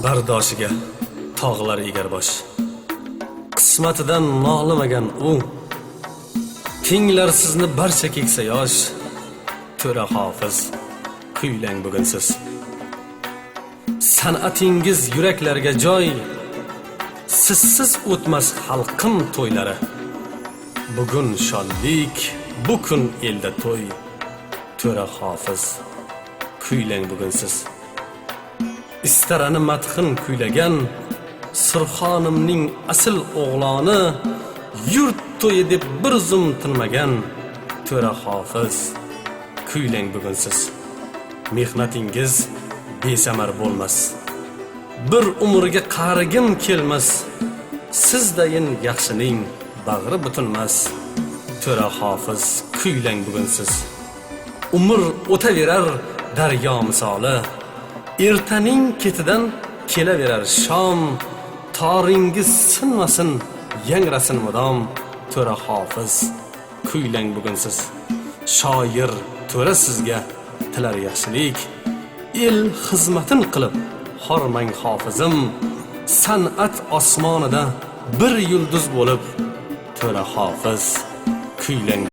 bardoshiga tog'lar egarbosh. Qismatidan nolimagan u, tinglar sizni barcha keksa yosh. To'ra Hofiz, kuylang bugun siz. San'atingiz yuraklarga joy, sizsiz o'tmas xalqim to'ylari. Bugun shonlik, bu kun elda to'y. To'ra Hofiz, kuylang bugun siz. Istarani madhin kuylagan Surxonimning asl o'g'loni, yurt to'yi deb bir zum tinmagan. To'ra Hofiz, kuylang bugun siz. Mehnatingiz besamar bo'lmas, bir umrga qarigim kelmas. Sizdayin yaxshining bag'ri butunmas. To'ra Hofiz, kuylang bugun siz. Umr o'taverar daryo misoli, ertaning ketidan kelaverar shom. Toringiz sinmasin, yangrasin mudom. To'ra Hofiz, kuylang bugun siz. Shoir to'ra sizga tilar yaxshilik, el xizmatin qilib hormang hofizim. San'at osmonida bir yulduz bo'lib. To'ra Hofiz, kuylang